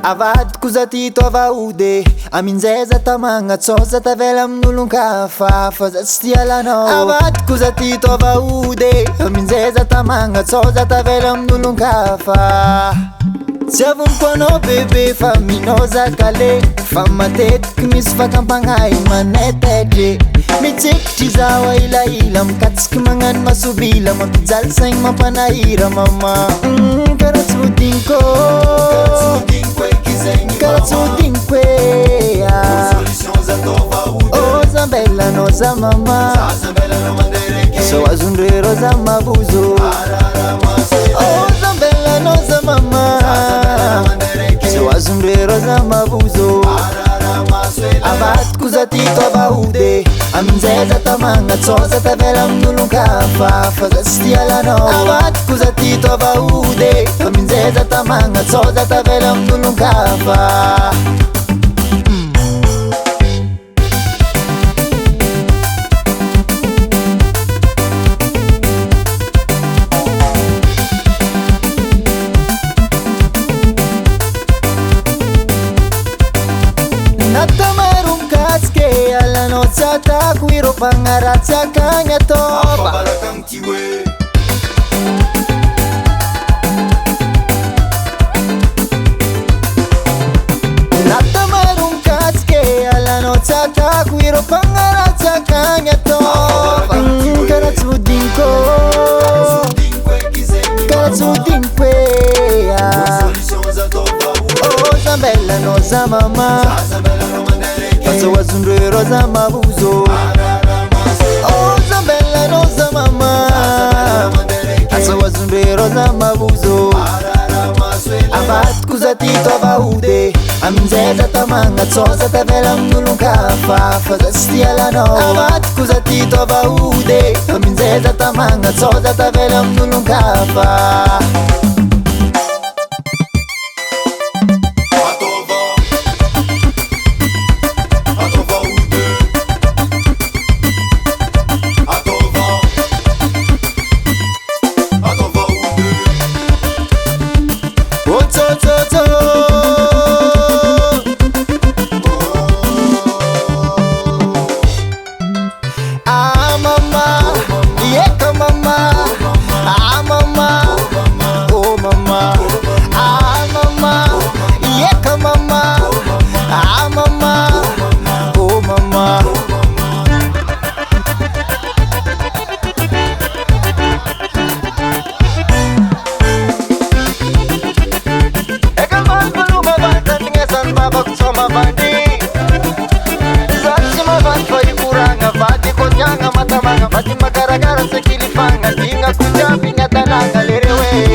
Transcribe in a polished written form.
avadiko za ty toavaody amin'izay za tamagnatsao za tavela amin'olon-kafa fa za tsy tia alanao avadiko za ty toavaody amin'izay za tamagnatsao za tavela amin'olon-kafa tsy avoniko anao bebe fa minao zakale fa matetiky misy fakampagnahy manetetry mitsikitry zaho ailaila mikatsiky magnano masobila mampijaly saigny mampanahira mama karaha tsy vodiniko karaha tsy vodiniko e oh zambelanao za mama so azondrero za mabuzo oh zambelanao za mama so azondrero za mabuzo avadiko za ty toavaody amin'izay za tamagnatsao za tavela amin'olon-kafa fa za tsy tia alanao avadiko za ty toavaody amin'izay za tamagnatsao za tavela amin'olon-kafa natamaro mikasike alanao tsy atako iro mpagnaratsy akagny ataova natamaro mikasike alanao tsy atako iro mpagnaratsy akagny ataova karaha tsy vodiniko karaha tsy vodiniko e oh zambelanao za mama so azondrero za mabuzo oh zambelanao za mama so azondrero za mabuzo avadiko za ty toavaody amin'izay za tamagnatsao za tavela amin'olon-kafa fa za tsy tia alanao avadiko za ty toavaody amin'izay za tamagnatsao za tavela amin'olon-kafa Matamanga, matima gara-gara sekilifanga, dinga kujabi nyatananga lerewe.